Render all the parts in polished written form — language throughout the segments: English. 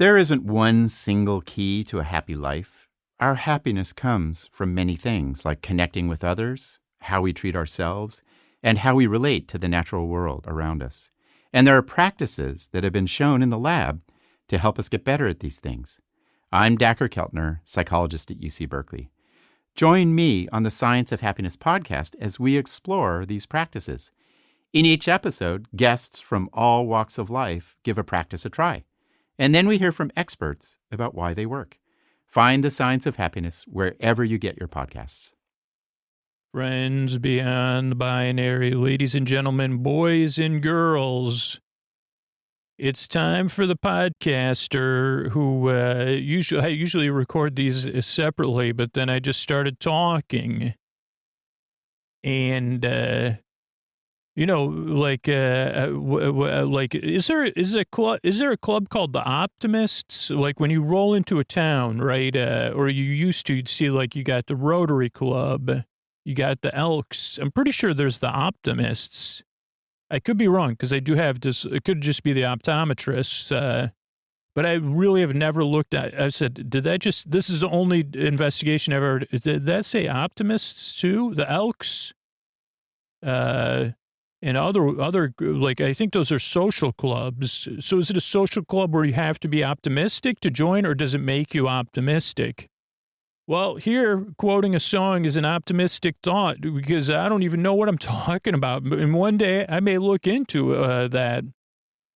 There isn't one single key to a happy life. Our happiness comes from many things, like connecting with others, how we treat ourselves, and how we relate to the natural world around us. And there are practices that have been shown in the lab to help us get better at these things. I'm Dacher Keltner, psychologist at UC Berkeley. Join me on the Science of Happiness podcast as we explore these practices. In each episode, guests from all walks of life give a practice a try. And then we hear from experts about why they work. Find the Science of Happiness wherever you get your podcasts. Friends beyond the binary, ladies and gentlemen, boys and girls, it's time for the podcaster who I usually record these separately, but then I just started talking. And, is there a club called the Optimists? Like when you roll into a town, right? Or you used to, you'd see like you got the Rotary Club, you got the Elks. I'm pretty sure there's the Optimists. I could be wrong because I do have this. It could just be the optometrists. But I really have never looked at. I said, this is the only investigation I've ever. Did that say Optimists too? The Elks. And other like, I think those are social clubs. So is it a social club where you have to be optimistic to join, or does it make you optimistic? Well, here, quoting a song is an optimistic thought because I don't even know what I'm talking about. And one day I may look into that.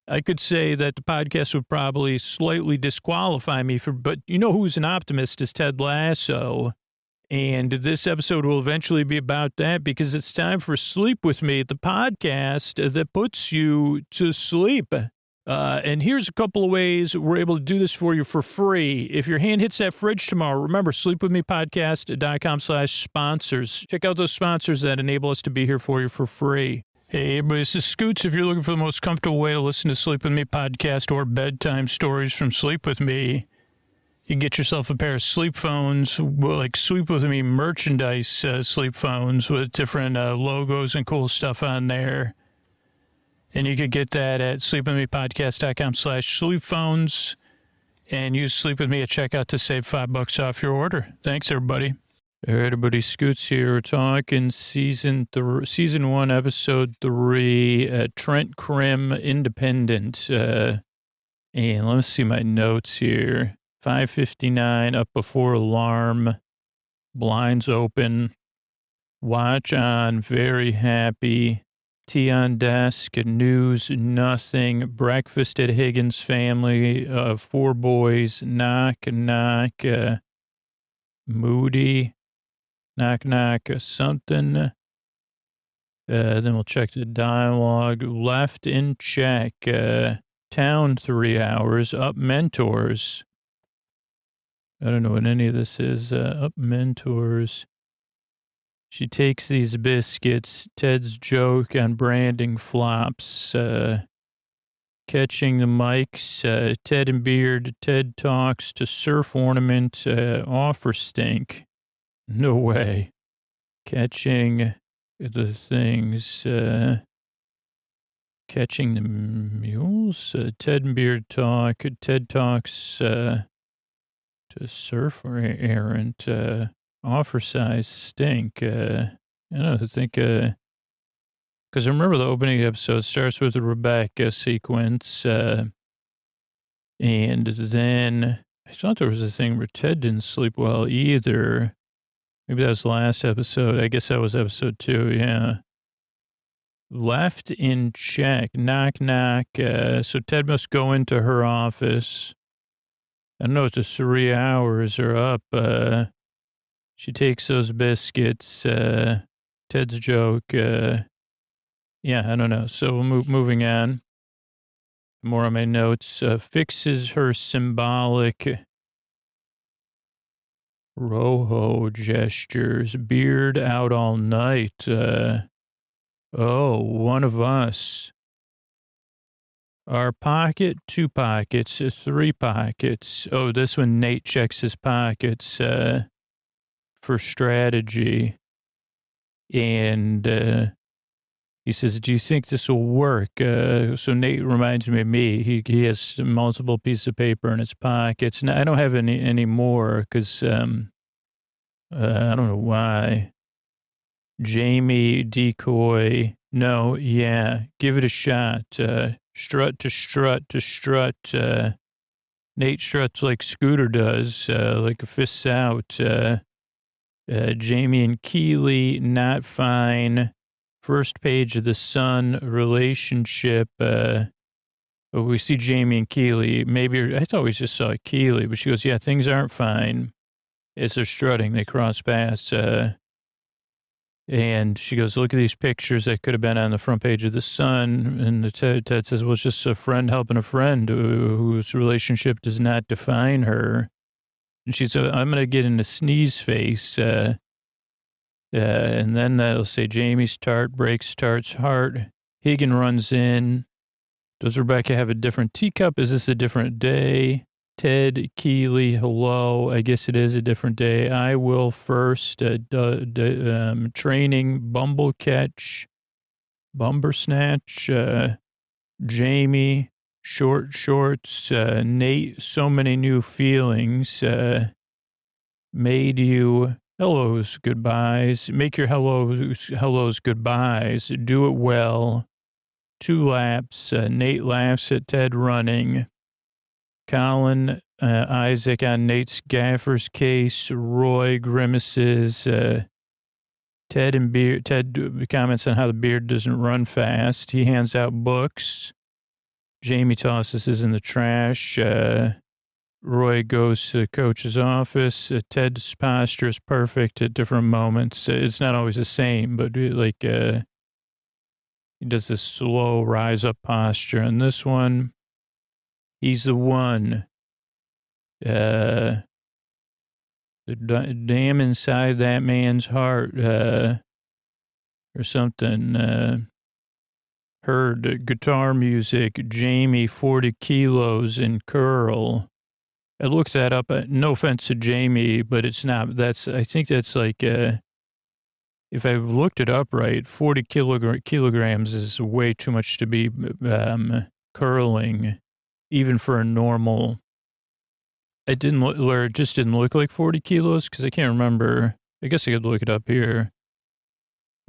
I could say that the podcast would probably slightly disqualify me but you know who's an optimist is Ted Lasso. And this episode will eventually be about that because it's time for Sleep With Me, the podcast that puts you to sleep. And here's a couple of ways we're able to do this for you for free. If your hand hits that fridge tomorrow, remember, sleepwithmepodcast.com/sponsors. Check out those sponsors that enable us to be here for you for free. Hey, everybody, this is Scoots. If you're looking for the most comfortable way to listen to Sleep With Me podcast or bedtime stories from Sleep With Me, you can get yourself a pair of sleep phones, like Sleep With Me merchandise sleep phones with different logos and cool stuff on there. And you could get that at sleepwithmepodcast.com/sleep-phones and use Sleep With Me at checkout to save $5 off your order. Thanks, everybody. All right, everybody, Scoots here. We're talking season 1, episode 3, Trent, Crimm, Independent. And let me see my notes here. 5:59, up before alarm, blinds open, watch on, very happy, tea on desk, news, nothing, breakfast at Higgins family, 4 boys, knock, moody, knock, something. Then we'll check the dialogue, left in check, town 3 hours, up mentors. I don't know what any of this is. Up mentors. She takes these biscuits. Ted's joke on branding flops. Catching the mics. Ted and Beard. Ted talks to surf ornament. Offer stink. No way. Catching the things. Catching the mules. Ted and Beard talk. Ted talks. To surf or errant, offer size stink. I don't think, because I remember the opening episode starts with a Rebecca sequence, and then I thought there was a thing where Ted didn't sleep well either. Maybe that was the last episode. I guess that was episode 2, yeah. Left in check, knock, so Ted must go into her office. I don't know if the 3 hours are up. She takes those biscuits. Ted's joke. Yeah, I don't know. So moving on. More on my notes. Fixes her symbolic roho gestures. Beard out all night. One of us. Our pocket, 2 pockets, 3 pockets. Oh, this one, Nate checks his pockets for strategy. And He says, do you think this will work? So Nate reminds me of me. He has multiple pieces of paper in his pockets. I don't have any more because I don't know why. Jamie, decoy. No, yeah, give it a shot. Strut to strut to strut. Nate struts like Scooter does, like a fists out. Jamie and Keely, not fine. First page of the Sun relationship. We see Jamie and Keely. Maybe, I thought we just saw Keely, but she goes, yeah, things aren't fine. As they're strutting, they cross paths. And she goes, look at these pictures that could have been on the front page of the Sun. And Ted says, well, it's just a friend helping a friend whose relationship does not define her. And she said, I'm going to get in a sneeze face. And then they'll say, Jamie's tart breaks Tart's heart. Higgin runs in. Does Rebecca have a different teacup? Is this a different day? Ted, Keely, hello. I guess it is a different day. I will first. Training, bumble catch, bumper snatch, Jamie, short shorts, Nate, so many new feelings, made you hellos, goodbyes, make your hellos, goodbyes, do it well, 2 laps, Nate laughs at Ted running, Colin, Isaac on Nate's gaffer's case, Roy grimaces, Ted comments on how the beard doesn't run fast. He hands out books. Jamie tosses his in the trash. Roy goes to the coach's office. Ted's posture is perfect at different moments. It's not always the same, but he does this slow rise up posture. And this one, he's the one. The dam inside that man's heart, or something. Heard guitar music, Jamie, 40 kilos in curl. I looked that up. No offense to Jamie, but it's not. I think that's like, if I looked it up right, 40 kilograms is way too much to be curling, even for a normal. It just didn't look like 40 kilos because I can't remember. I guess I could look it up here.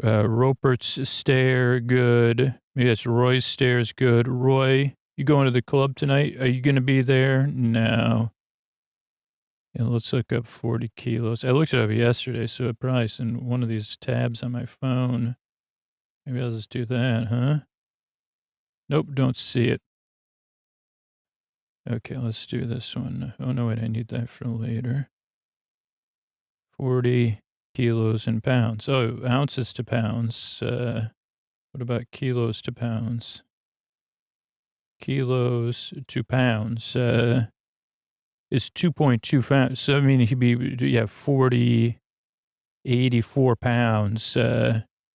Ropert's stare, good. Maybe that's Roy's stare's good. Roy, you going to the club tonight? Are you going to be there? No. Yeah, let's look up 40 kilos. I looked it up yesterday, so it probably is in one of these tabs on my phone. Maybe I'll just do that, huh? Nope, don't see it. Okay, let's do this one. Oh, no, wait, I need that for later. 40 kilos in pounds. Oh, ounces to pounds. What about kilos to pounds? Kilos to pounds is 2.2 pounds. So, I mean, he'd be, 84 pounds.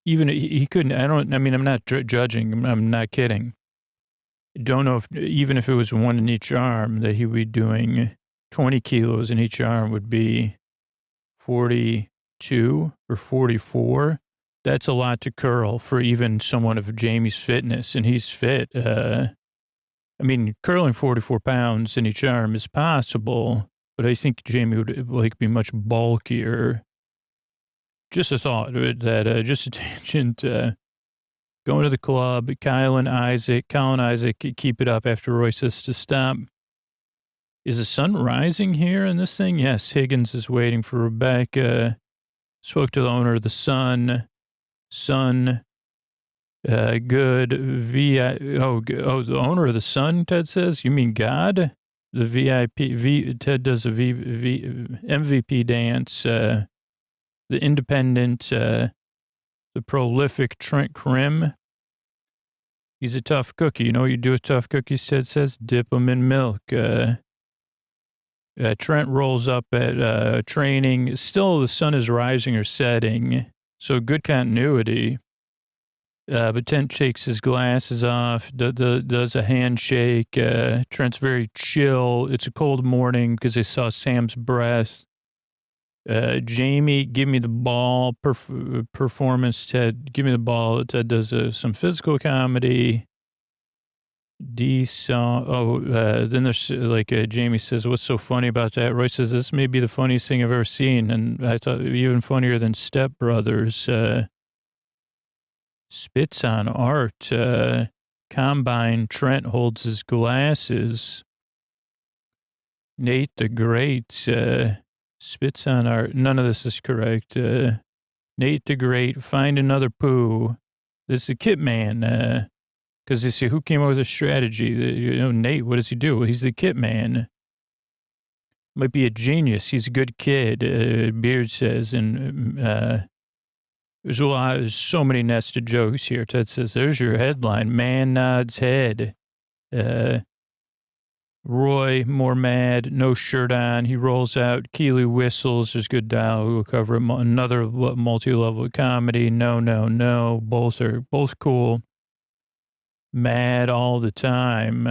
Even he couldn't, I'm not judging. I'm not kidding. Don't know even if it was one in each arm, that he would be doing 20 kilos in each arm would be 42 or 44. That's a lot to curl for even someone of Jamie's fitness, and he's fit. Curling 44 pounds in each arm is possible, but I think Jamie would be much bulkier. Just a thought that, just a tangent, going to the club, Colin Isaac, keep it up after Roy says to stop. Is the sun rising here in this thing? Yes, Higgins is waiting for Rebecca. Spoke to the owner of the Sun. Good. The owner of the Sun, Ted says? You mean God? The VIP, Ted does a MVP dance. The independent, the prolific Trent Crimm. He's a tough cookie. You know what you do with tough cookies, Ted says? Dip them in milk. Trent rolls up at training. Still, the sun is rising or setting, so good continuity. But Trent shakes his glasses off, does a handshake. Trent's very chill. It's a cold morning because they saw Sam's breath. Jamie, give me the ball. Performance, Ted, give me the ball. Ted does some physical comedy. D song. Then there's Jamie says, "What's so funny about that?" Roy says, "This may be the funniest thing I've ever seen," and I thought even funnier than Step Brothers. Spits on art. Combine. Trent holds his glasses. Nate the Great. Spits on art. None of this is correct. Nate the Great. Find another poo. This is the Kit Man. Because they say, who came up with a strategy? Nate, what does he do? Well, he's the Kit Man. Might be a genius. He's a good kid, Beard says. And there's so many nested jokes here. Ted says, there's your headline. Man nods head. Roy, more mad, no shirt on. He rolls out. Keeley whistles. There's good dialogue. We'll cover another multi-level comedy. No. Both cool. Mad all the time.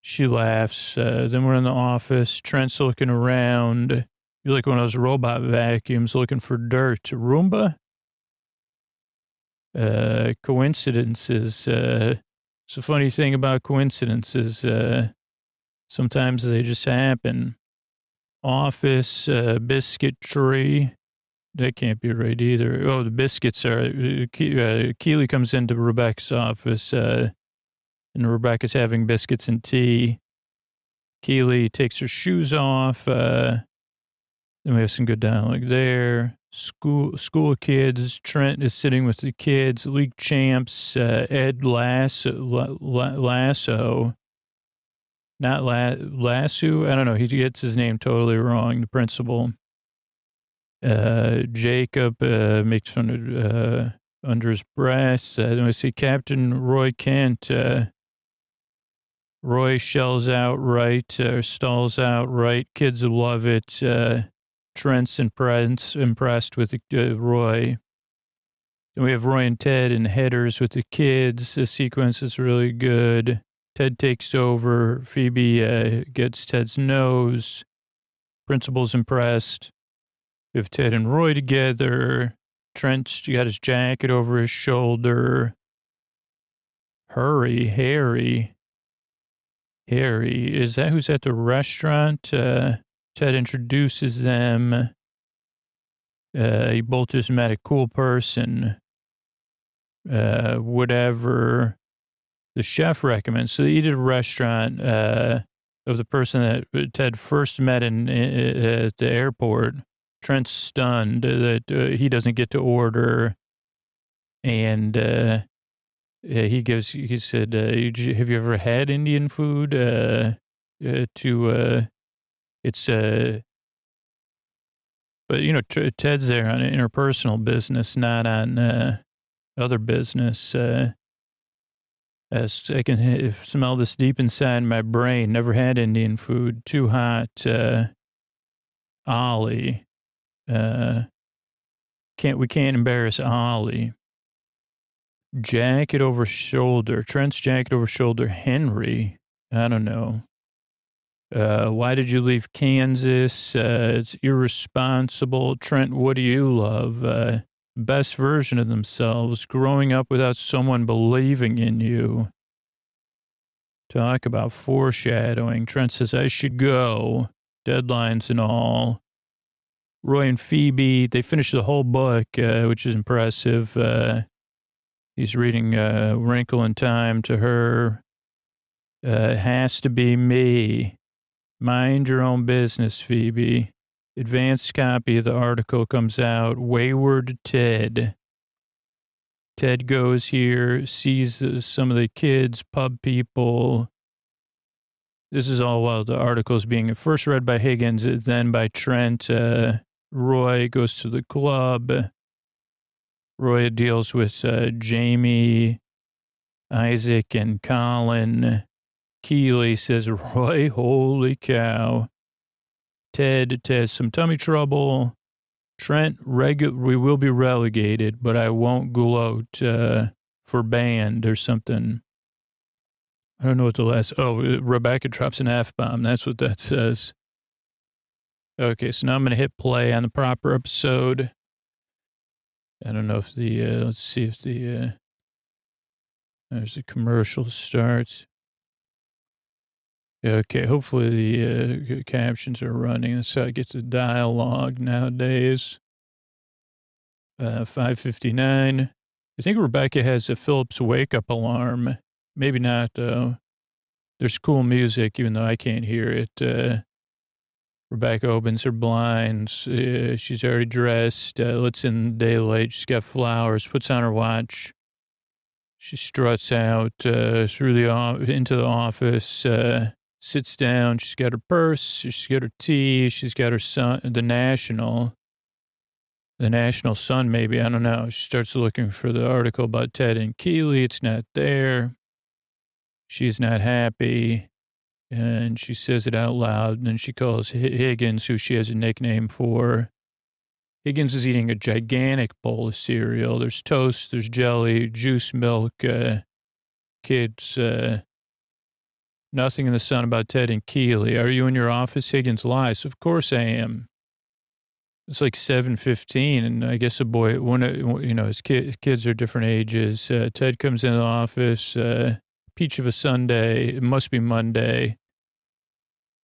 She laughs. Then we're in the office. Trent's looking around. You're like one of those robot vacuums looking for dirt. Roomba? Coincidences. It's a funny thing about coincidences. Sometimes they just happen. Office, biscuit tree. That can't be right either. Oh, the biscuits are. Keeley comes into Rebecca's office, and Rebecca's having biscuits and tea. Keeley takes her shoes off. Then we have some good dialogue there. School kids. Trent is sitting with the kids. League champs. Ed Lasso. Not Lasso. I don't know. He gets his name totally wrong. The principal. Jacob makes fun of under his breath. Then we see Captain Roy Kent. Roy shells out right, stalls out right. Kids love it. Trent's impressed with Roy. Then we have Roy and Ted in headers with the kids. The sequence is really good. Ted takes over. Phoebe gets Ted's nose. Principal's impressed. We have Ted and Roy together. Trent's got his jacket over his shoulder. Harry. Is that who's at the restaurant? Ted introduces them. You both just met a cool person. Whatever. The chef recommends. So they eat at a restaurant of the person that Ted first met at the airport. Trent's stunned that he doesn't get to order. And he said, have you ever had Indian food? But, Ted's there on interpersonal business, not on other business. As I can smell this deep inside my brain. Never had Indian food. Too hot. Ollie. We can't embarrass Ollie. Jacket over shoulder. Trent's jacket over shoulder. Henry. I don't know. Why did you leave Kansas? It's irresponsible. Trent, what do you love? Best version of themselves. Growing up without someone believing in you. Talk about foreshadowing. Trent says, I should go. Deadlines and all. Roy and Phoebe, they finished the whole book, which is impressive. He's reading Wrinkle in Time to her. Has to be me. Mind your own business, Phoebe. Advanced copy of the article comes out. Wayward Ted. Ted goes here, sees some of the kids, pub people. This is all while the article is being first read by Higgins, then by Trent. Roy goes to the club. Roy deals with Jamie, Isaac, and Colin. Keeley says, Roy, holy cow. Ted has some tummy trouble. Trent, we will be relegated, but I won't gloat for band or something. I don't know what the last... Oh, Rebecca drops an F-bomb. That's what that says. Okay, so now I'm going to hit play on the proper episode. I don't know if let's see if there's a commercial starts. Okay, hopefully the captions are running. That's how I get the dialogue nowadays. 5:59. I think Rebecca has a Philips wake-up alarm. Maybe not, though. There's cool music, even though I can't hear it. Rebecca opens her blinds. She's already dressed. Lets in daylight. She's got flowers. Puts on her watch. She struts out into the office. Sits down. She's got her purse. She's got her tea. She's got her son, the National Sun, maybe. I don't know. She starts looking for the article about Ted and Keeley. It's not there. She's not happy. And she says it out loud. And then she calls Higgins, who she has a nickname for. Higgins is eating a gigantic bowl of cereal. There's toast, there's jelly, juice, milk, kids. Nothing in the sun about Ted and Keeley. Are you in your office? Higgins lies. Of course I am. It's like 7:15, and I guess his kids are different ages. Ted comes in the office, peach of a Sunday. It must be Monday.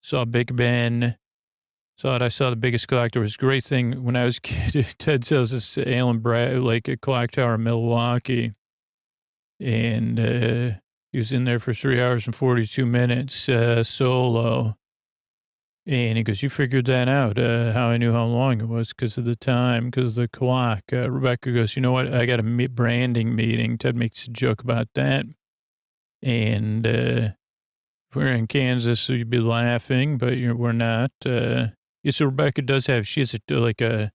Saw Big Ben. I saw the biggest clock tower. It was a great thing when I was a kid. Ted sells this Allen Brad, like a clock tower in Milwaukee. And he was in there for 3 hours and 42 minutes solo. And he goes, you figured that out, how I knew how long it was because of the time, because of the clock. Rebecca goes, you know what? I got a branding meeting. Ted makes a joke about that. And if we're in Kansas, so you'd be laughing, but we're not. So Rebecca does she has a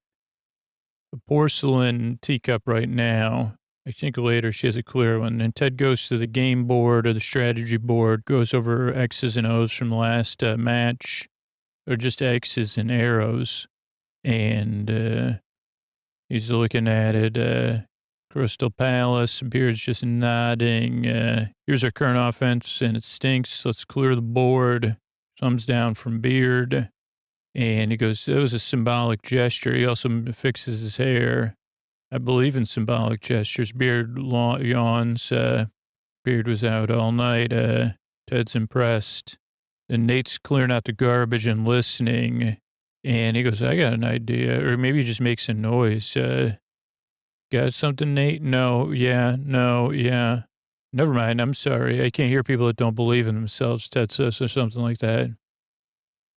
porcelain teacup right now. I think later she has a clear one. And Ted goes to the game board or the strategy board, goes over X's and O's from the last match, or just X's and arrows. And he's looking at it. Crystal Palace, Beard's just nodding. Here's our current offense, and it stinks. Let's clear the board. Thumbs down from Beard. And he goes, that was a symbolic gesture. He also fixes his hair. I believe in symbolic gestures. Beard yawns. Beard was out all night. Ted's impressed. And Nate's clearing out the garbage and listening. And he goes, I got an idea. Or maybe he just makes a noise. Got something, Nate? No, yeah. Never mind. I'm sorry. I can't hear people that don't believe in themselves, Ted says, or something like that.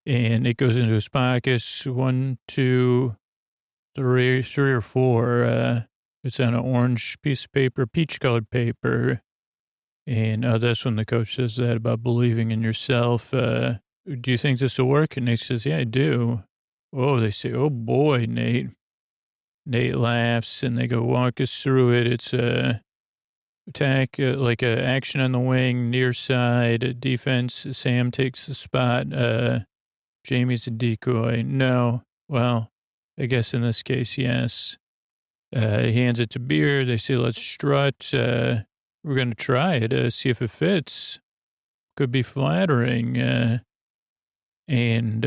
And it goes into his pockets. 1, 2, 3 or 4. It's on an orange piece of paper, peach-colored paper. And that's when the coach says that about believing in yourself. Do you think this will work? And Nate says, yeah, I do. Oh, they say, oh, boy, Nate. Nate laughs, and they go, walk us through it. It's attack, like a action on the wing, near side, defense. Sam takes the spot. Jamie's a decoy. No. Well, I guess in this case, yes. He hands it to Beard. They say, let's strut. We're going to try it, see if it fits. Could be flattering. And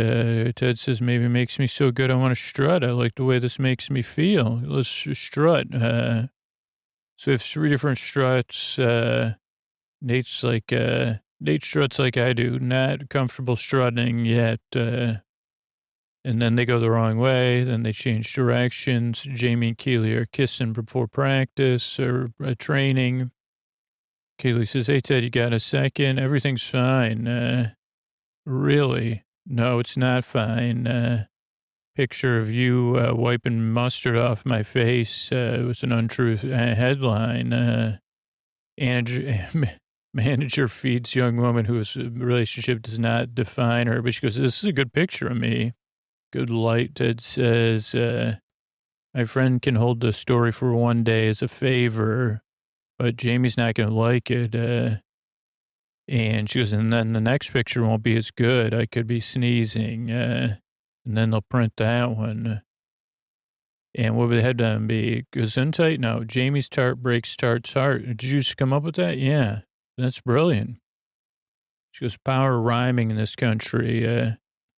Ted says, maybe it makes me so good I want to strut. I like the way this makes me feel. Let's strut. So we have 3 different struts. Nate struts like I do, not comfortable strutting yet. And then they go the wrong way. Then they change directions. Jamie and Keeley are kissing before practice or training. Keeley says, hey, Ted, you got a second? Everything's fine. Really? No, it's not fine. Picture of you wiping mustard off my face with an untrue headline. Manager feeds young woman whose relationship does not define her, but she goes, this is a good picture of me. Good light, Ted says. My friend can hold the story for one day as a favor, but Jamie's not going to like it. And she goes, and then the next picture won't be as good. I could be sneezing. And then they'll print that one. And what would the headline be? Gesundheit? No. Jamie's tart breaks Tart's heart. Did you just come up with that? Yeah. That's brilliant. She goes, power rhyming in this country.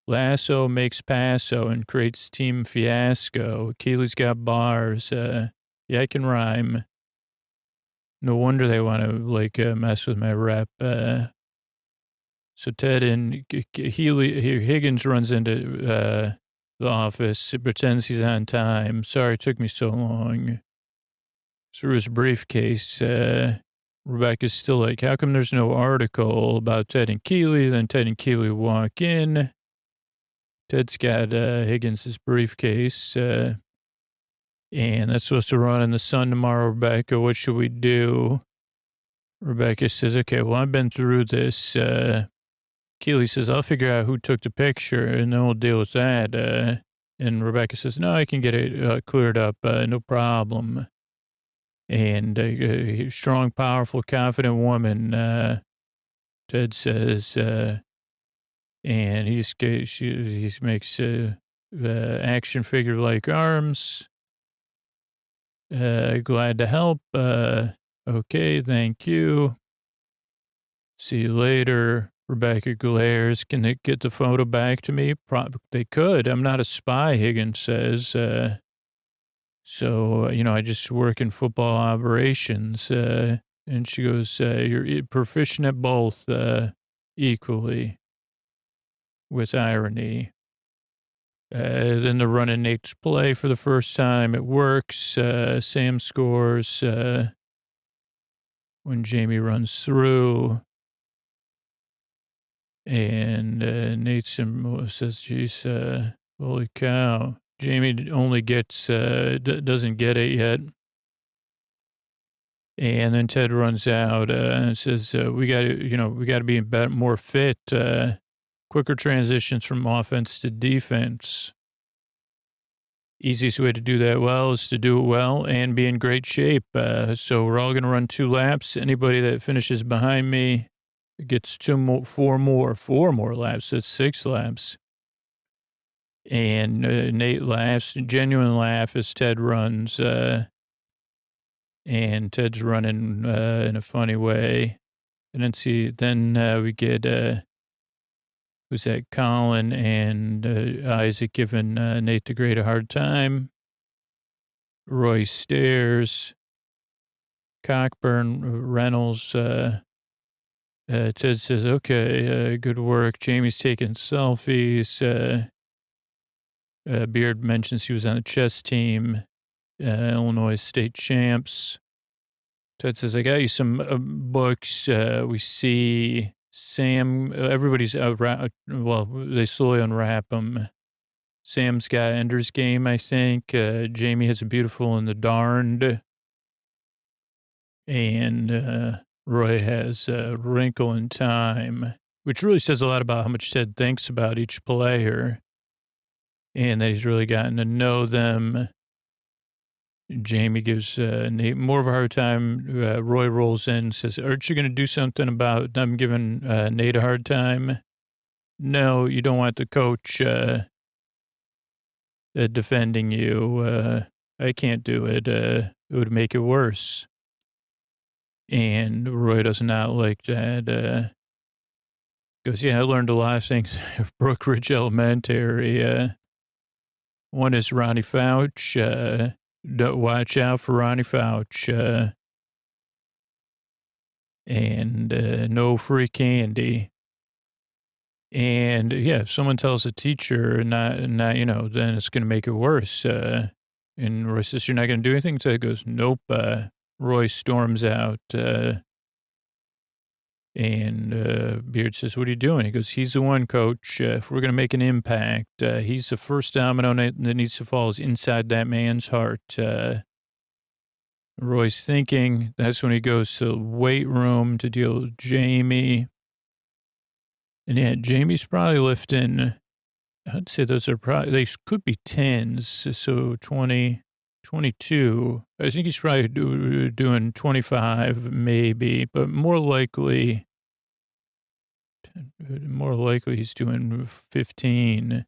Lasso makes passo and creates team fiasco. Keely's got bars. Yeah, I can rhyme. No wonder they want to mess with my rep. So Ted and Higgins runs into the office, pretends he's on time. Sorry it took me so long. Through his briefcase, Rebecca's still like, how come there's no article about Ted and Keely? Then Ted and Keely walk in. Ted's got Higgins' briefcase, and that's supposed to run in the sun tomorrow, Rebecca. What should we do? Rebecca says, okay, well, I've been through this. Keely says, I'll figure out who took the picture, and then we'll deal with that. And Rebecca says, no, I can get it cleared up, no problem. And a strong, powerful, confident woman, Ted says, and he makes action figure-like arms. Glad to help. Okay, thank you. See you later. Rebecca glares. Can they get the photo back to me? They could. I'm not a spy, Higgins says. So, I just work in football operations. And she goes, you're proficient at both equally, with irony. Then they're running Nate's play for the first time. It works. Sam scores when Jamie runs through. And Nate says, geez, holy cow. Jamie only gets, doesn't get it yet. And then Ted runs out and says, we got to be more fit, quicker transitions from offense to defense. Easiest way to do that well is to do it well and be in great shape. So we're all going to run 2 laps. Anybody that finishes behind me gets 4 more laps. That's 6 laps. And Nate laughs, genuine laugh as Ted runs. And Ted's running in a funny way. And then we get, who's that, Colin and Isaac giving Nate the Great a hard time. Roy stares. Cockburn, Reynolds, Ted says, okay, good work. Jamie's taking selfies. Beard mentions he was on the chess team, Illinois state champs. Ted says, I got you some books. We see Sam, everybody's they slowly unwrap them. Sam's got Ender's Game, I think. Jamie has A Beautiful and the Darned. And Roy has Wrinkle in Time, which really says a lot about how much Ted thinks about each player and that he's really gotten to know them. Jamie gives Nate more of a hard time. Roy rolls in and says, aren't you going to do something about them giving Nate a hard time? No, you don't want the coach defending you. I can't do it. It would make it worse. And Roy does not like that. Goes, yeah, I learned a lot of things at Brook Ridge Elementary. One is Ronnie Fouch. Watch out for Ronnie Fouch. And no free candy. And yeah, if someone tells a teacher not, then it's going to make it worse. And Roy says, you're not going to do anything? So he goes, nope. Roy storms out. And Beard says, what are you doing? He goes, he's the one, coach. If we're going to make an impact, he's the first domino that needs to fall is inside that man's heart. Roy's thinking. That's when he goes to the weight room to deal with Jamie. And yeah, Jamie's probably lifting, I'd say those are probably, they could be 10s. So 20, 22. I think he's probably doing 25 maybe, but more likely he's doing 15.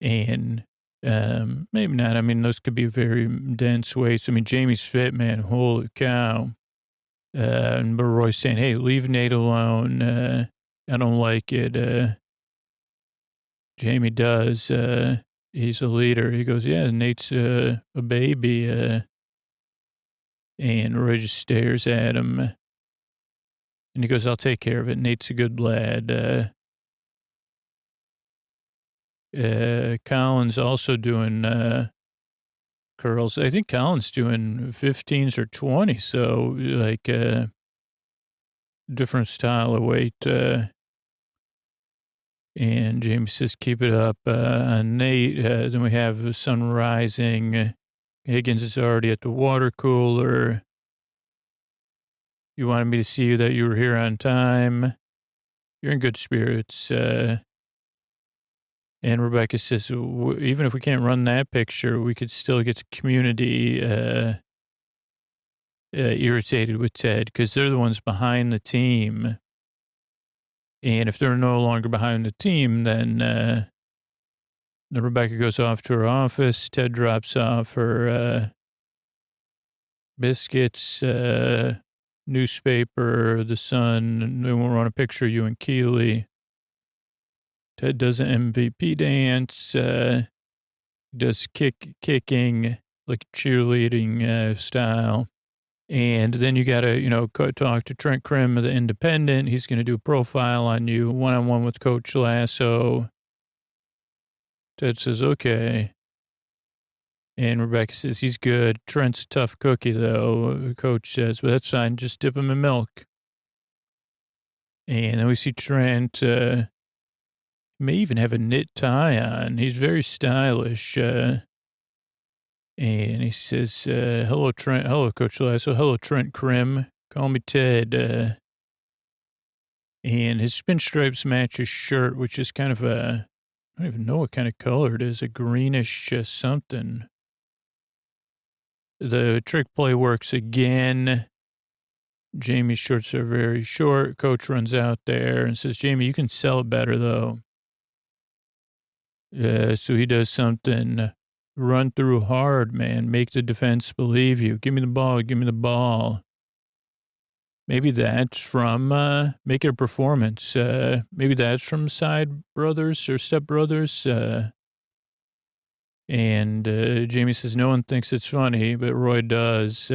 And maybe not. I mean, those could be very dense weights. I mean, Jamie's fit, man. Holy cow. But Roy's saying, hey, leave Nate alone. I don't like it. Jamie does. He's a leader. He goes, yeah, Nate's a baby. And Roy just stares at him. And he goes, I'll take care of it. Nate's a good lad. Colin's also doing curls. I think Colin's doing 15s or 20s. So, like, different style of weight. And James says, keep it up. On Nate, then we have the sun rising. Higgins is already at the water cooler. You wanted me to see you that you were here on time. You're in good spirits. And Rebecca says, even if we can't run that picture, we could still get the community irritated with Ted because they're the ones behind the team. And if they're no longer behind the team, then Rebecca goes off to her office. Ted drops off her biscuits, newspaper, the Sun. They won't run a picture of you and Keely. Ted does an MVP dance. Does kicking, like cheerleading style. And then you got to, talk to Trent Crimm of the Independent. He's going to do a profile on you, one-on-one with Coach Lasso. Ted says, okay. And Rebecca says, he's good. Trent's a tough cookie, though. Coach says, well, that's fine. Just dip him in milk. And then we see Trent may even have a knit tie on. He's very stylish. And he says, hello, Trent. Hello, Coach Lasso. Hello, Trent Crimm. Call me Ted. And his pinstripes match his shirt, which is kind of I don't even know what kind of color it is, a greenish something. The trick play works again. Jamie's shorts are very short. Coach runs out there and says, Jamie, you can sell it better, though. So he does something. Run through hard, man. Make the defense believe you. Give me the ball. Give me the ball. Maybe that's from Make It a Performance. Maybe that's from Side Brothers or Step Brothers. And Jamie says, no one thinks it's funny, but Roy does.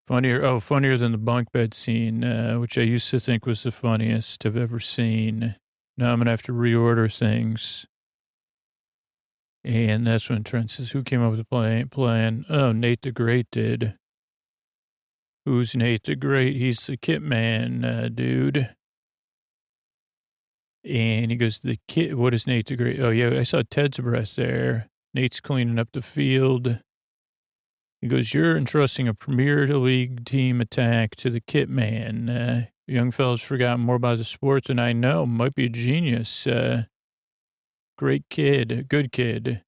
Funnier than the bunk bed scene, which I used to think was the funniest I've ever seen. Now I'm going to have to reorder things. And that's when Trent says, who came up with the plan? Oh, Nate the Great did. Who's Nate the Great? He's the kit man, dude. And he goes, the kit, what is Nate the Great? Oh, yeah, I saw Ted's breath there. Nate's cleaning up the field. He goes, you're entrusting a Premier League team attack to the kit man. Young fella's forgotten more about the sport than I know. Might be a genius. Great kid, good kid.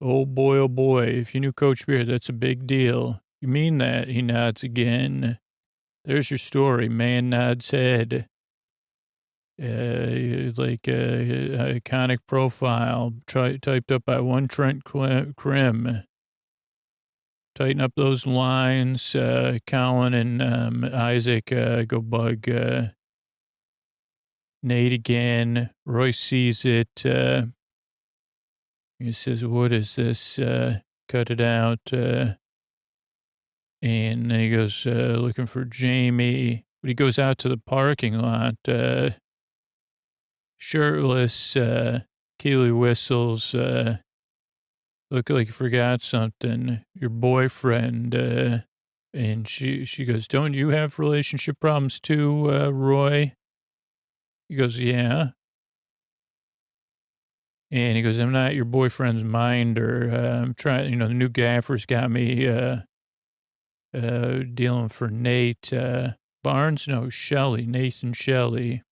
Oh boy, if you knew Coach Beard, that's a big deal. You mean that? He nods again. There's your story. Man nods head. Iconic profile typed up by one Trent Crimm. Tighten up those lines. Colin and Isaac go bug Nate again. Roy sees it. He says, what is this? Cut it out. And then he goes looking for Jamie. But he goes out to the parking lot. Shirtless. Keely whistles. Look like you forgot something. Your boyfriend. And she goes, don't you have relationship problems too, Roy? He goes, yeah. And he goes, I'm not your boyfriend's minder. I'm trying, the new gaffer's got me dealing for Nate. Barnes? No, Shelley, Nathan Shelley.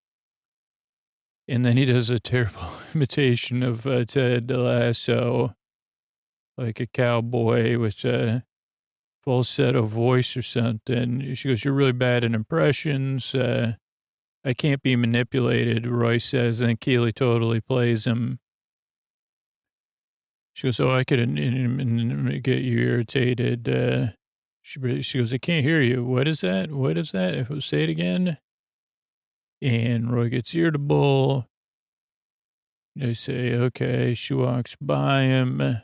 And then he does a terrible imitation of Ted Lasso, like a cowboy with a falsetto voice or something. She goes, you're really bad at impressions. I can't be manipulated, Roy says, and Keely totally plays him. She goes, I could get you irritated. She goes, I can't hear you. What is that? What is that? Say it again. And Roy gets irritable. They say, okay, she walks by him. And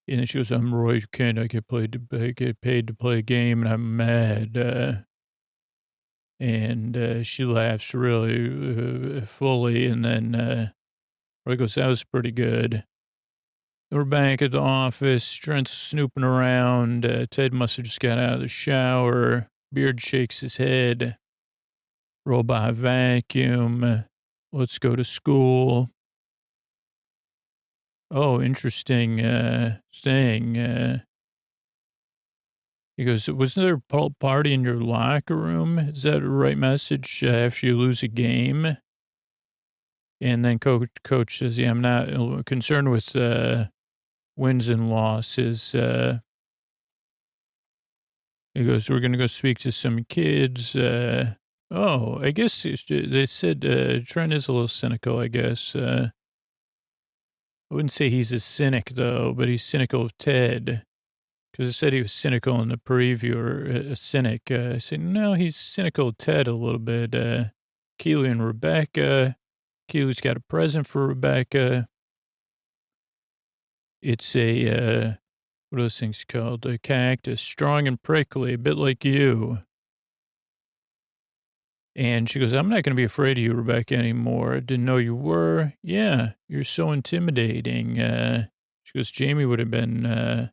then she goes, I'm Roy Kent. I get paid to play a game, and I'm mad. And she laughs really fully. And then Roy goes, that was pretty good. We're back at the office. Trent's snooping around. Ted must have just got out of the shower. Beard shakes his head. Robot vacuum. Let's go to school. Oh, interesting thing. He goes, wasn't there a party in your locker room? Is that the right message after you lose a game? And then coach says, yeah, I'm not concerned with wins and losses. He goes, we're going to go speak to some kids. I guess they said Trent is a little cynical, I guess. I wouldn't say he's a cynic, though, but he's cynical of Ted. Because it said he was cynical in the preview, or a cynic. I said, no, he's cynical of Ted a little bit. Keely and Rebecca. Keely's got a present for Rebecca. It's a, what are those things called? A cactus, strong and prickly, a bit like you. And she goes, I'm not going to be afraid of you, Rebecca, anymore. I didn't know you were. Yeah, you're so intimidating. She goes, Jamie would have been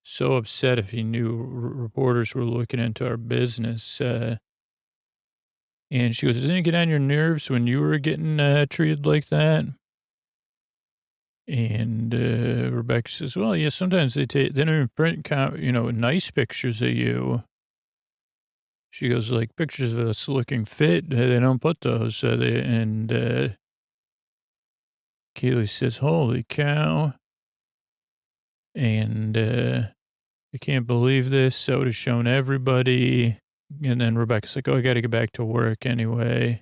so upset if he knew reporters were looking into our business. And she goes, didn't it get on your nerves when you were getting treated like that? And Rebecca says, well, yeah, sometimes they don't even print, nice pictures of you. She goes, like, pictures of us looking fit, they don't put those. Keely says, holy cow. And I can't believe this. I would have shown everybody. And then Rebecca's like, oh, I got to get back to work anyway.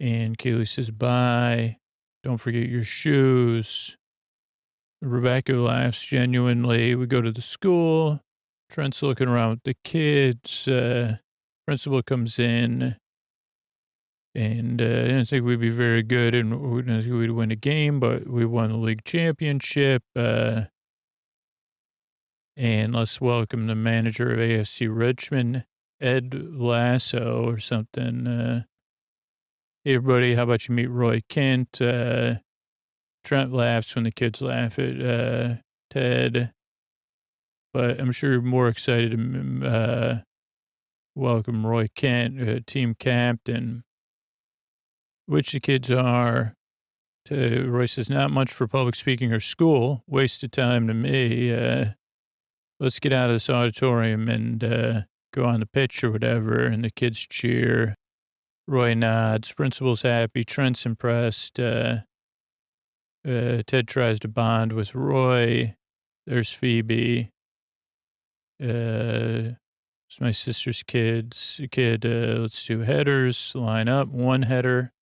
And Keely says, bye. Don't forget your shoes. Rebecca laughs genuinely. We go to the school. Trent's looking around with the kids. Principal comes in. And I didn't think we'd be very good and we didn't think we'd win a game, but we won the league championship. And let's welcome the manager of AFC Richmond, Ed Lasso or something. Hey, everybody, how about you meet Roy Kent? Trent laughs when the kids laugh at Ted. But I'm sure you're more excited to welcome Roy Kent, team captain, which the kids are. Roy says, not much for public speaking or school. Waste of time to me. Let's get out of this auditorium and go on the pitch or whatever. And the kids cheer. Roy nods. Principal's happy. Trent's impressed. Ted tries to bond with Roy. There's Phoebe. It's my sister's kid. Let's do headers. Line up. 1 header,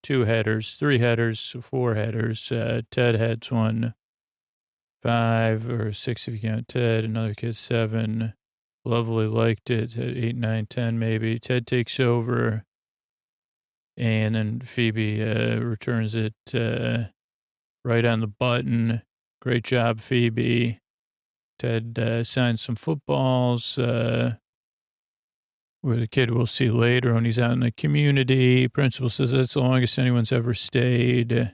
2 headers, 3 headers, 4 headers. Ted heads 1, 5 or 6 if you count Ted. Another kid 7. Lovely liked it. 8, 9, 10 maybe. Ted takes over. And then Phoebe returns it right on the button. Great job, Phoebe. Ted signs some footballs where the kid we'll see later when he's out in the community. Principal says that's the longest anyone's ever stayed.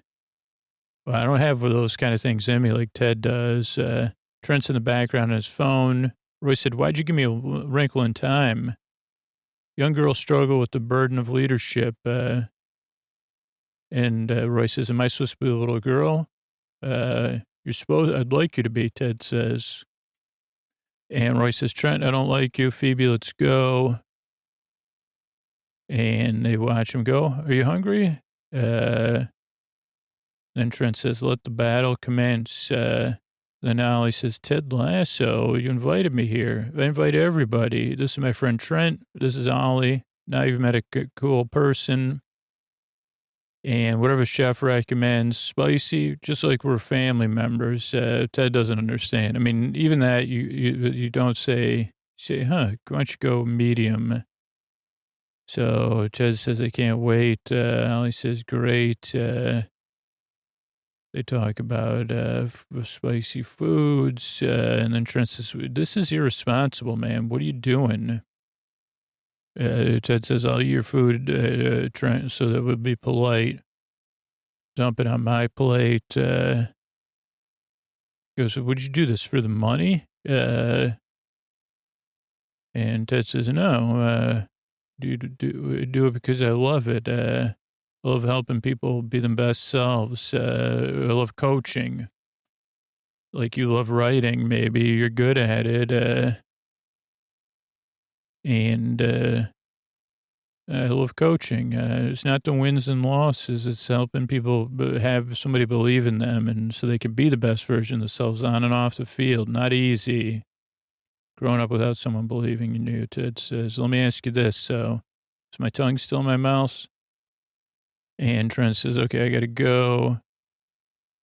Well, I don't have those kind of things in me like Ted does. Trent's in the background on his phone. Roy said, why'd you give me a wrinkle in time? Young girls struggle with the burden of leadership. And Roy says, am I supposed to be a little girl? I'd like you to be, Ted says. And Roy says, Trent, I don't like you. Phoebe, let's go. And they watch him go. Are you hungry? Then Trent says, let the battle commence. Then Ollie says, Ted Lasso, you invited me here. I invite everybody. This is my friend Trent. This is Ollie. Now you've met a cool person. And whatever chef recommends, spicy, just like we're family members. Ted doesn't understand. I mean, even that, you don't say, why don't you go medium? So Ted says, I can't wait. Ollie says, great. They talk about spicy foods. And then Trent says, this is irresponsible, man. What are you doing? Ted says, I'll eat your food, Trent, so that would be polite. Dump it on my plate. Goes, would you do this for the money? And Ted says, no, do it because I love it. I love helping people be their best selves. I love coaching. Like you love writing, maybe you're good at it. And I love coaching. It's not the wins and losses. It's helping people have somebody believe in them and so they can be the best version of themselves on and off the field. Not easy. Growing up without someone believing in you. Ted says, let me ask you this. So is my tongue still in my mouth? And Trent says, okay, I got to go.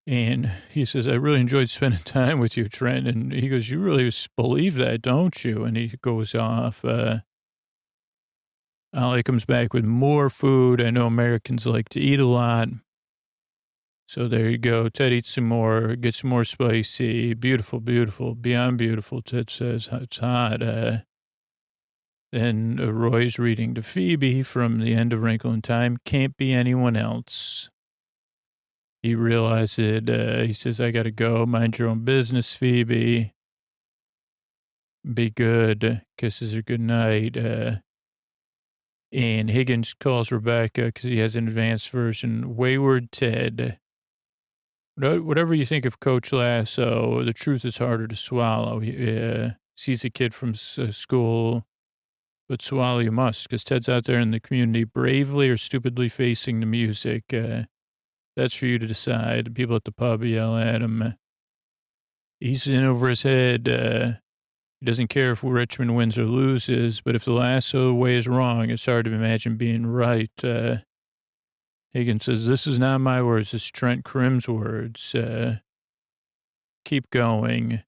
And he says, I really enjoyed spending time with you, Trent. And he goes, you really believe that, don't you? And he goes off. Ollie comes back with more food. I know Americans like to eat a lot. So there you go. Ted eats some more, gets more spicy. Beautiful, beautiful, beyond beautiful. Ted says, it's hot. Then Roy's reading to Phoebe from the end of Wrinkle in Time. Can't be anyone else. He realized it. He says, I got to go. Mind your own business, Phoebe. Be good. Kisses her good night. And Higgins calls Rebecca because he has an advanced version. Wayward Ted. Whatever you think of Coach Lasso, the truth is harder to swallow. He sees a kid from school, but swallow you must, because Ted's out there in the community bravely or stupidly facing the music. That's for you to decide. The people at the pub yell at him. He's in over his head. He doesn't care if Richmond wins or loses, but if the Lasso way is wrong, it's hard to imagine being right. Higgins says, this is not my words. This is Trent Crimm's words. Keep going.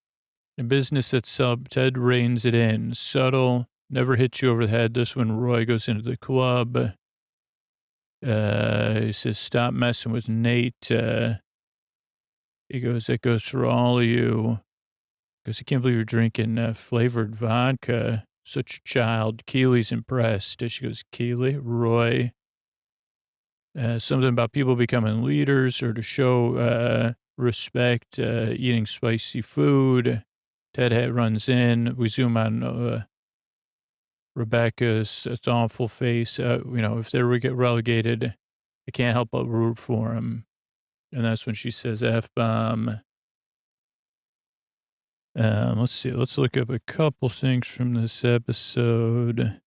In business that's sub, Ted reins it in. Subtle, never hits you over the head. This one, Roy goes into the club. He says, stop messing with Nate. He goes, that goes for all of you. He goes, I can't believe you're drinking flavored vodka. Such a child. Keely's impressed. She goes, Keely, Roy. Something about people becoming leaders or to show respect, eating spicy food. Ted runs in. We zoom on Rebecca's thoughtful face. If they get relegated, I can't help but root for him. And that's when she says F-bomb. Let's see. Let's look up a couple things from this episode.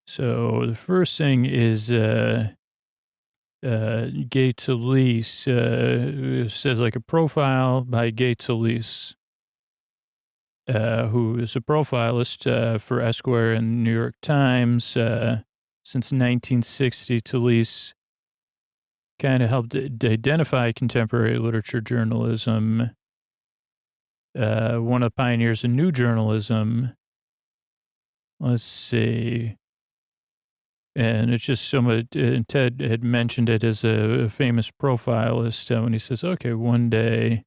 So the first thing is Gay Talese. It says like a profile by Gay Talese, who is a profilist for Esquire and New York Times. Since 1960, Talese kind of helped identify contemporary literature journalism. One of the pioneers in new journalism. Let's see. And it's just and Ted had mentioned it as a famous profilist when he says, okay, one day,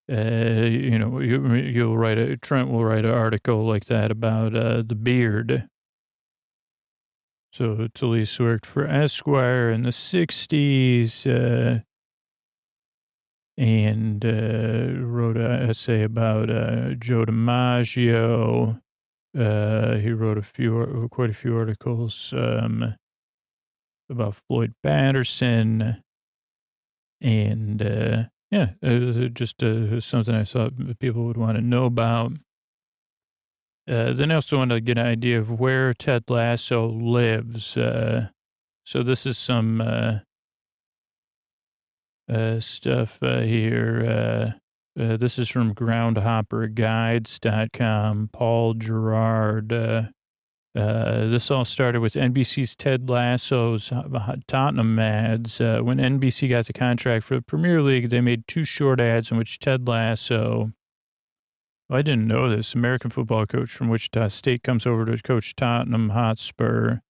you'll write Trent will write an article like that about the beard. So Talese worked for Esquire in the 60s and wrote an essay about Joe DiMaggio. He wrote quite a few articles about Floyd Patterson, and it was just something I thought people would want to know about. Then I also want to get an idea of where Ted Lasso lives. So this is some stuff here. This is from groundhopperguides.com, Paul Gerard. This all started with NBC's Ted Lasso's Tottenham ads. When NBC got the contract for the Premier League, they made 2 short ads in which Ted Lasso I didn't know this. American football coach from Wichita State comes over to coach Tottenham Hotspur.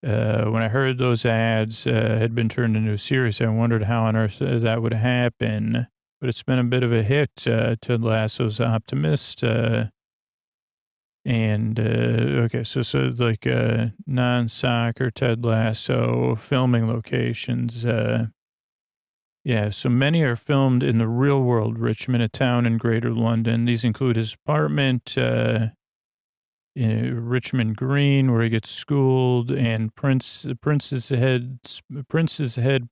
When I heard those ads had been turned into a series, I wondered how on earth that would happen. But it's been a bit of a hit. Ted Lasso's Optimist. Okay, so like non-soccer Ted Lasso filming locations. Yeah, so many are filmed in the real world Richmond, a town in Greater London. These include his apartment, in Richmond Green, where he gets schooled, and Prince's Head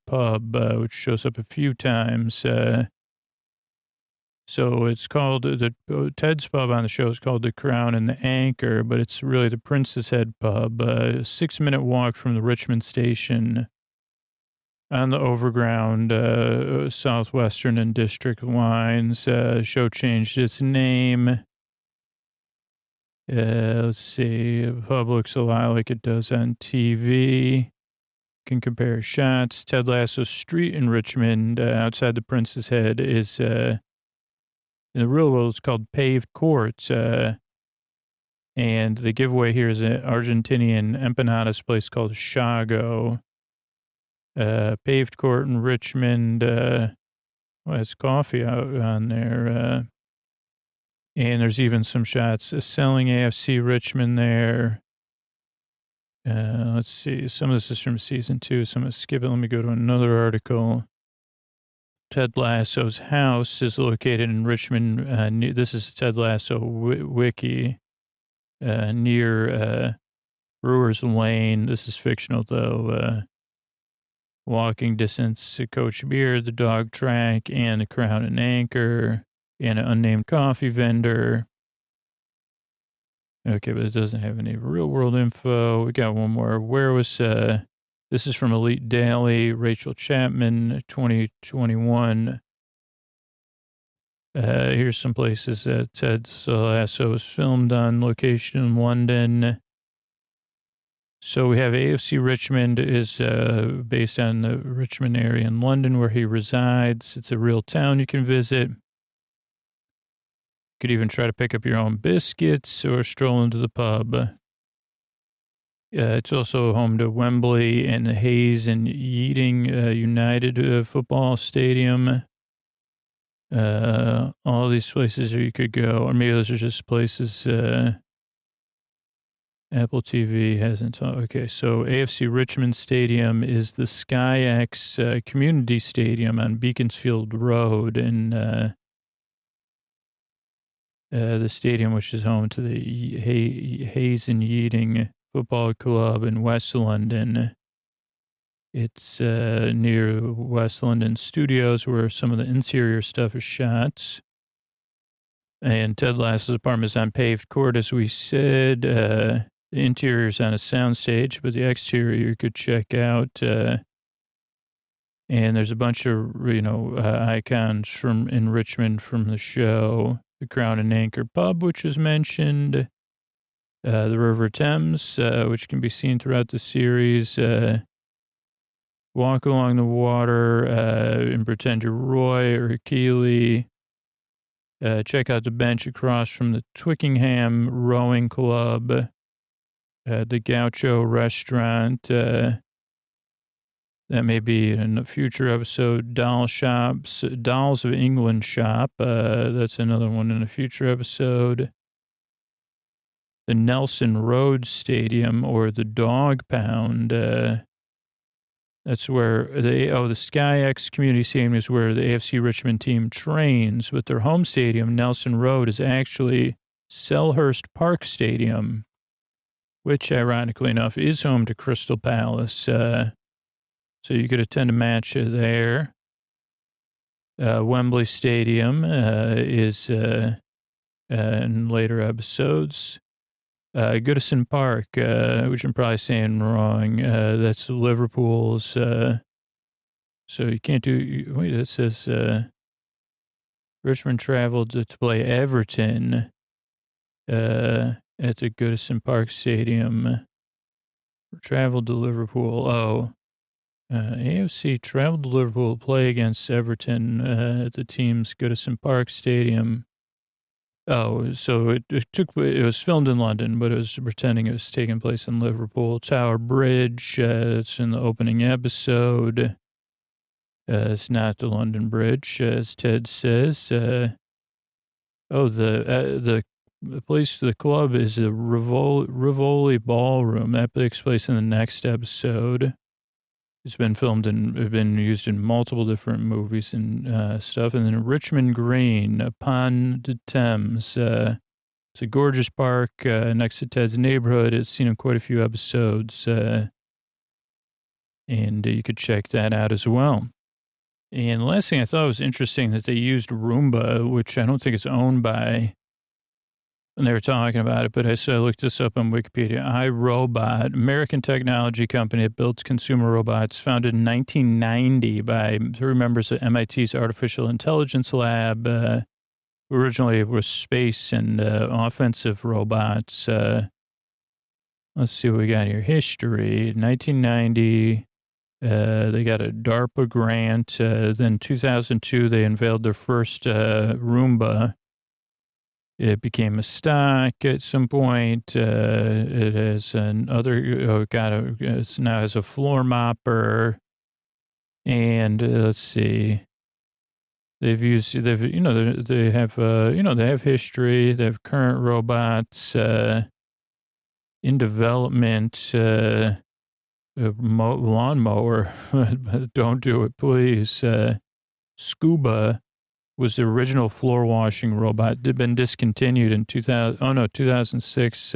pub, which shows up a few times. So it's called Ted's pub on the show is called the Crown and the Anchor, but it's really the Prince's Head pub, a 6-minute walk from the Richmond station on the overground Southwestern and District lines. Show changed its name. Let's see. The pub looks a lot like it does on TV. Can compare shots. Ted Lasso Street in Richmond, outside the Prince's Head, is in the real world. It's called Paved Court. And the giveaway here is an Argentinian empanadas place called Shago. Paved Court in Richmond. It's coffee out on there. And there's even some shots selling AFC Richmond there. Let's see. Some of this is from season 2. So I'm going to skip it. Let me go to another article. Ted Lasso's house is located in Richmond. This is Ted Lasso wiki, near Brewers Lane. This is fictional, though. Walking distance to Coach Beer, the dog track, and the Crown and Anchor, and an unnamed coffee vendor. Okay, but it doesn't have any real world info. We got one more. Where was, this is from Elite Daily, Rachel Chapman, 2021. Here's some places that Ted Lasso was filmed on location in London. So we have AFC Richmond is based on the Richmond area in London where he resides. It's a real town you can visit. You could even try to pick up your own biscuits or stroll into the pub. It's also home to Wembley and the Hayes and Yeating United football stadium. All these places you could go, or maybe those are just places Apple TV hasn't. Okay, so AFC Richmond Stadium is the SkyX Community Stadium on Beaconsfield Road, and the stadium, which is home to the Hayes and Yeating Football Club in West London. It's near West London Studios, where some of the interior stuff is shot. And Ted Lasso's apartment is on Paved Court, as we said. The interior is on a soundstage, but the exterior you could check out. And there's a bunch of, icons from in Richmond from the show. The Crown and Anchor Pub, which is mentioned. The River Thames, which can be seen throughout the series. Walk along the water and pretend you're Roy or Keeley. Check out the bench across from the Twickenham Rowing Club. The Gaucho Restaurant. That may be in a future episode. Dolls of England Shop. That's another one in a future episode. The Nelson Road Stadium, or the Dog Pound. That's where the SkyX Community Stadium is where the AFC Richmond team trains, but their home stadium, Nelson Road, is actually Selhurst Park Stadium, which, ironically enough, is home to Crystal Palace. So you could attend a match there. Wembley Stadium is in later episodes. Goodison Park, which I'm probably saying wrong. That's Liverpool's. So you can't do. Wait, it says Richmond traveled to play Everton at the Goodison Park Stadium. Traveled to Liverpool. AFC traveled to Liverpool to play against Everton at the team's Goodison Park Stadium. Oh, so it was filmed in London, but it was pretending it was taking place in Liverpool. Tower Bridge, it's in the opening episode. It's not the London Bridge, as Ted says. The place, the club is a Rivoli Ballroom. That takes place in the next episode. It's been filmed and been used in multiple different movies and stuff. And then Richmond Green, upon the Thames. It's a gorgeous park next to Ted's neighborhood. It's seen in quite a few episodes. And you could check that out as well. And the last thing I thought was interesting that they used Roomba, which I don't think it's owned by, and they were talking about it, but I looked this up on Wikipedia. iRobot, American technology company that builds consumer robots, founded in 1990 by 3 members of MIT's Artificial Intelligence Lab. Originally, it was space and offensive robots. Let's see what we got here. History, 1990. They got a DARPA grant. Then 2002, they unveiled their first Roomba. It became a stock at some point. It has it now has a floor mopper. And let's see. They have history. They have current robots in development. Lawnmower, don't do it, please. Scuba was the original floor washing robot. It had been discontinued in 2006.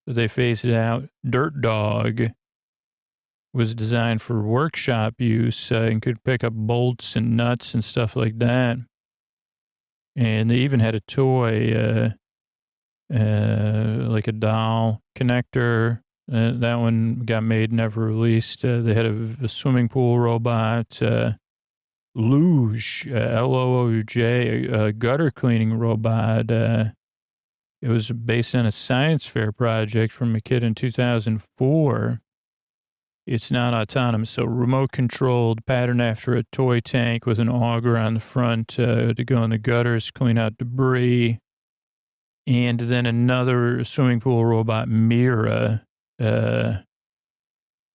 They phased it out. Dirt Dog was designed for workshop use and could pick up bolts and nuts and stuff like that. And they even had a toy, like a doll connector. That one got made, never released. They had a swimming pool robot, Luge, L-O-O-J, a gutter cleaning robot. It was based on a science fair project from a kid in 2004. It's not autonomous, so remote controlled, patterned after a toy tank with an auger on the front to go in the gutters, clean out debris. And then another swimming pool robot, Mira,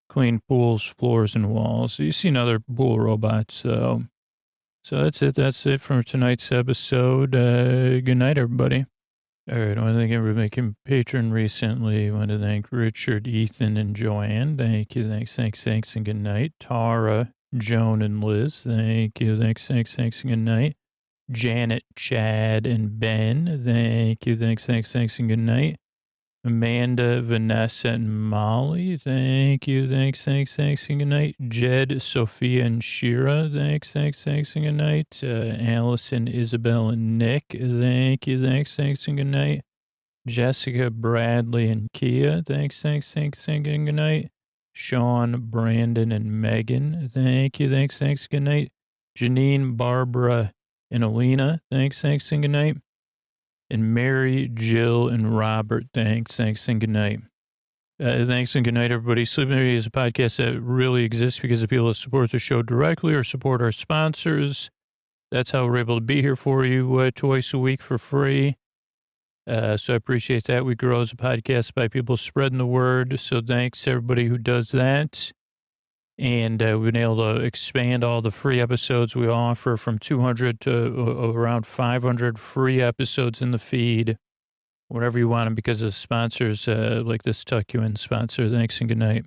clean pools, floors, and walls. So you've seen other pool robots, so that's it. That's it for tonight's episode. Good night, everybody. All right, I want to thank everybody became a patron recently. I want to thank Richard, Ethan, and Joanne. Thank you, thanks, and good night. Tara, Joan, and Liz. Thank you, thanks, and good night. Janet, Chad, and Ben. Thank you, thanks, and good night. Amanda, Vanessa, and Molly. Thank you. Thanks, and good night. Jed, Sophia, and Shira. Thanks, and good night. Allison, Isabel, and Nick. Thank you. Thanks, and good night. Jessica, Bradley, and Kia. Thanks, and good night. Sean, Brandon, and Megan. Thank you. Thanks, good night. Janine, Barbara, and Alina. Thanks, and good night. And Mary, Jill, and Robert. Thanks, and good night. Thanks and good night, everybody. Sleep Maybe is a podcast that really exists because of people that support the show directly or support our sponsors. That's how we're able to be here for you twice a week for free. So I appreciate that. We grow as a podcast by people spreading the word. So thanks to everybody who does that. And we've been able to expand all the free episodes we offer from 200 to around 500 free episodes in the feed, whatever you want them, because of sponsors like this Tuck You In sponsor. Thanks and good night.